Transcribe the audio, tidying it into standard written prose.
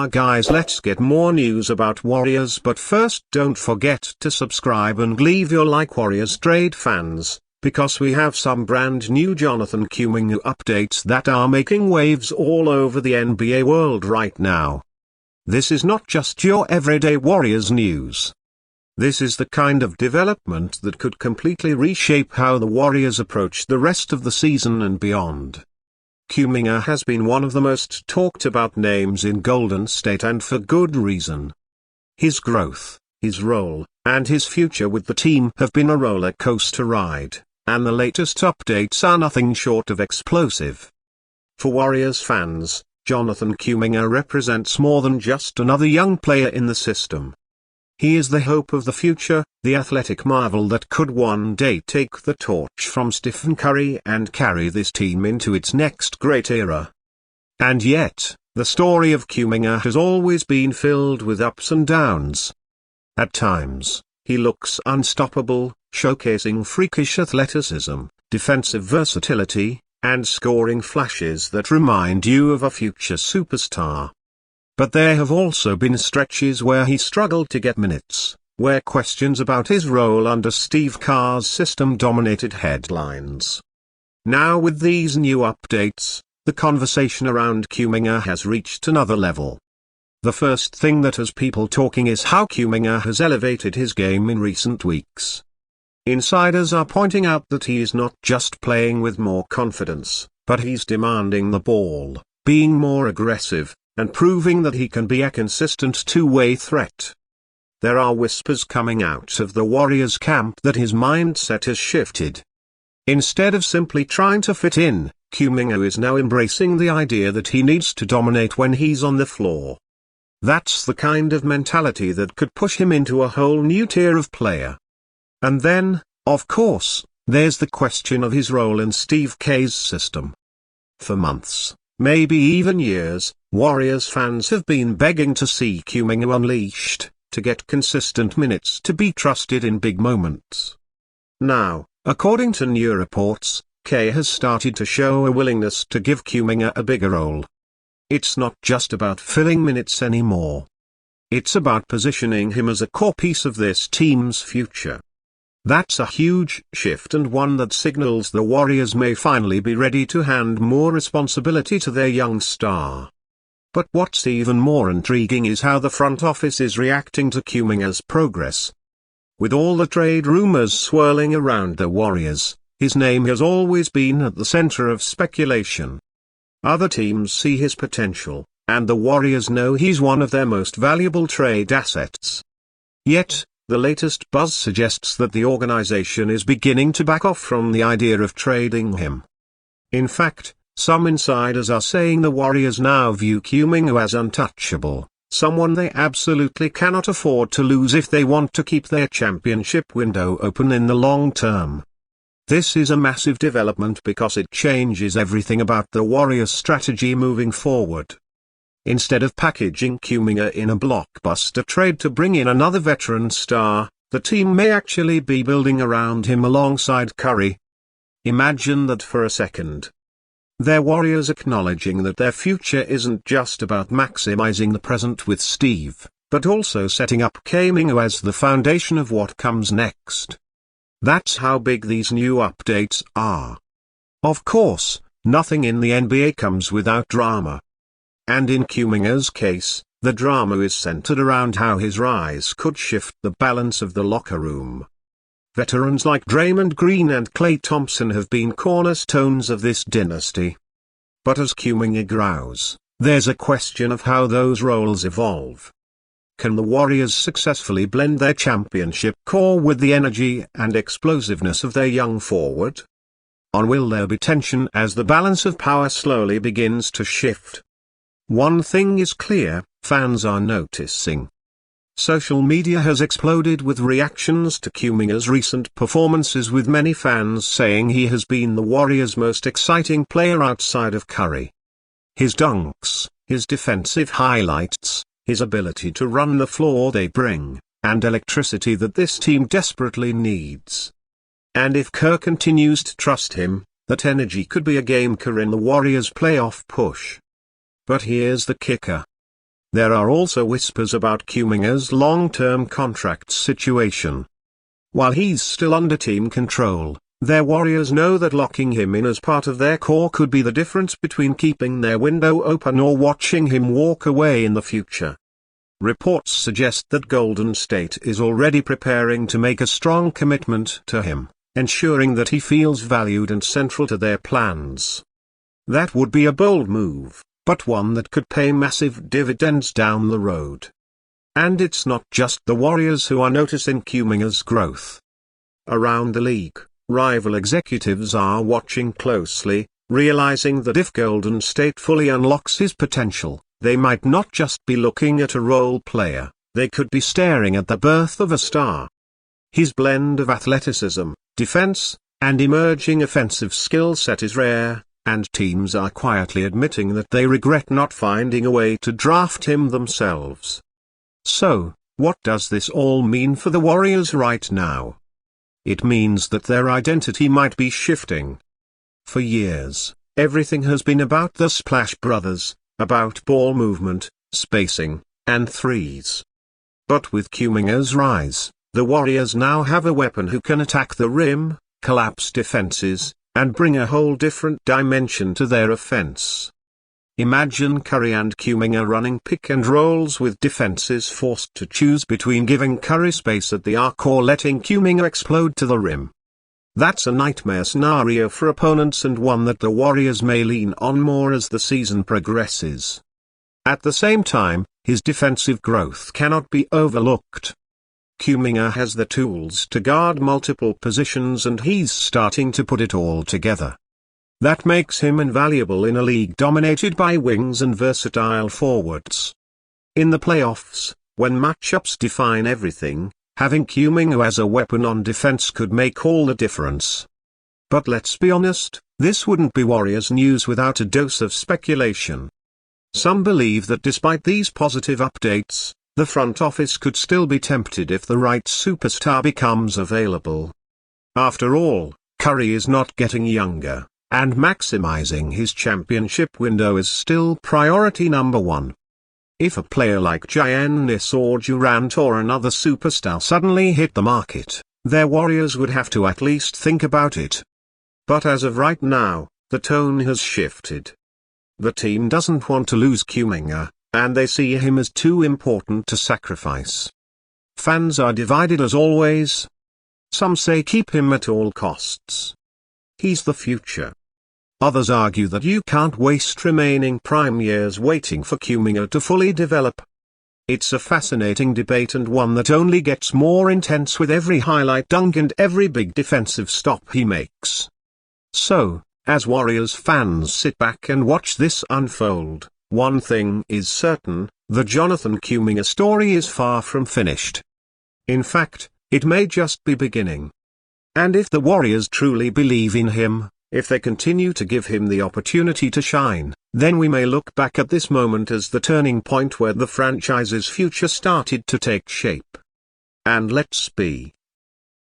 guys, let's get more news about Warriors, but first don't forget to subscribe and leave your like, warriorstrade fans, because we have some brand new Jonathan Kuminga updates that are making waves all over the NBA world right now. This is not just your everyday Warriors news. This is the kind of development that could completely reshape how the Warriors approach the rest of the season and beyond. Kuminga has been one of the most talked about names in Golden State, and for good reason. His growth, his role, and his future with the team have been a roller coaster ride, and the latest updates are nothing short of explosive. For Warriors fans, Jonathan Kuminga represents more than just another young player in the system. He is the hope of the future, the athletic marvel that could one day take the torch from Stephen Curry and carry this team into its next great era. And yet, the story of Kuminga has always been filled with ups and downs. At times, he looks unstoppable, showcasing freakish athleticism, defensive versatility, and scoring flashes that remind you of a future superstar. But there have also been stretches where he struggled to get minutes, where questions about his role under Steve Kerr's system dominated headlines. Now with these new updates, the conversation around Kuminga has reached another level. The first thing that has people talking is how Kuminga has elevated his game in recent weeks. Insiders are pointing out that he is not just playing with more confidence, but he's demanding the ball, being more aggressive, and proving that he can be a consistent two-way threat. There are whispers coming out of the Warriors camp that his mindset has shifted. Instead of simply trying to fit in, Kuminga is now embracing the idea that he needs to dominate when he's on the floor. That's the kind of mentality that could push him into a whole new tier of player. And then, of course, there's the question of his role in Steve Kerr's system. For months, maybe even years, Warriors fans have been begging to see Kuminga unleashed, to get consistent minutes, to be trusted in big moments. Now, according to new reports, Kerr has started to show a willingness to give Kuminga a bigger role. It's not just about filling minutes anymore. It's about positioning him as a core piece of this team's future. That's a huge shift, and one that signals the Warriors may finally be ready to hand more responsibility to their young star. But what's even more intriguing is how the front office is reacting to Kuminga's progress. With all the trade rumors swirling around the Warriors, his name has always been at the center of speculation. Other teams see his potential, and the Warriors know he's one of their most valuable trade assets. Yet, the latest buzz suggests that the organization is beginning to back off from the idea of trading him. In fact, some insiders are saying the Warriors now view Kuminga as untouchable, someone they absolutely cannot afford to lose if they want to keep their championship window open in the long term. This is a massive development because it changes everything about the Warriors' strategy moving forward. Instead of packaging Kuminga in a blockbuster trade to bring in another veteran star, the team may actually be building around him alongside Curry. Imagine that for a second. They're Warriors acknowledging that their future isn't just about maximizing the present with Steve, but also setting up Kuminga as the foundation of what comes next. That's how big these new updates are. Of course, nothing in the NBA comes without drama. And in Kuminga's case, the drama is centered around how his rise could shift the balance of the locker room. Veterans like Draymond Green and Klay Thompson have been cornerstones of this dynasty. But as Kuminga grows, there's a question of how those roles evolve. Can the Warriors successfully blend their championship core with the energy and explosiveness of their young forward? Or will there be tension as the balance of power slowly begins to shift? One thing is clear, fans are noticing. Social media has exploded with reactions to Kuminga's recent performances, with many fans saying he has been the Warriors' most exciting player outside of Curry. His dunks, his defensive highlights, his ability to run the floor they bring, and electricity that this team desperately needs. And if Kerr continues to trust him, that energy could be a game-changer in the Warriors' playoff push. But here's the kicker. There are also whispers about Kuminga's long-term contract situation. While he's still under team control, their Warriors know that locking him in as part of their core could be the difference between keeping their window open or watching him walk away in the future. Reports suggest that Golden State is already preparing to make a strong commitment to him, ensuring that he feels valued and central to their plans. That would be a bold move, but one that could pay massive dividends down the road. And it's not just the Warriors who are noticing Kuminga's growth. Around the league, rival executives are watching closely, realizing that if Golden State fully unlocks his potential, they might not just be looking at a role player, they could be staring at the birth of a star. His blend of athleticism, defense, and emerging offensive skill set is rare, and teams are quietly admitting that they regret not finding a way to draft him themselves. So, what does this all mean for the Warriors right now? It means that their identity might be shifting. For years, everything has been about the Splash Brothers, about ball movement, spacing, and threes. But with Kuminga's rise, the Warriors now have a weapon who can attack the rim, collapse defenses, and bring a whole different dimension to their offense. Imagine Curry and Kuminga running pick and rolls with defenses forced to choose between giving Curry space at the arc or letting Kuminga explode to the rim. That's a nightmare scenario for opponents and one that the Warriors may lean on more as the season progresses. At the same time, his defensive growth cannot be overlooked. Kuminga has the tools to guard multiple positions and he's starting to put it all together. That makes him invaluable in a league dominated by wings and versatile forwards. In the playoffs, when matchups define everything, having Kuminga as a weapon on defense could make all the difference. But let's be honest, this wouldn't be Warriors news without a dose of speculation. Some believe that despite these positive updates, the front office could still be tempted if the right superstar becomes available. After all, Curry is not getting younger, and maximizing his championship window is still priority number one. If a player like Giannis or Durant or another superstar suddenly hit the market, their Warriors would have to at least think about it. But as of right now, the tone has shifted. The team doesn't want to lose Kuminga, and they see him as too important to sacrifice. Fans are divided as always. Some say keep him at all costs. He's the future. Others argue that you can't waste remaining prime years waiting for Kuminga to fully develop. It's a fascinating debate and one that only gets more intense with every highlight dunk and every big defensive stop he makes. So, as Warriors fans sit back and watch this unfold, one thing is certain, the Jonathan Kuminga story is far from finished. In fact, it may just be beginning. And if the Warriors truly believe in him, if they continue to give him the opportunity to shine, then we may look back at this moment as the turning point where the franchise's future started to take shape. And let's be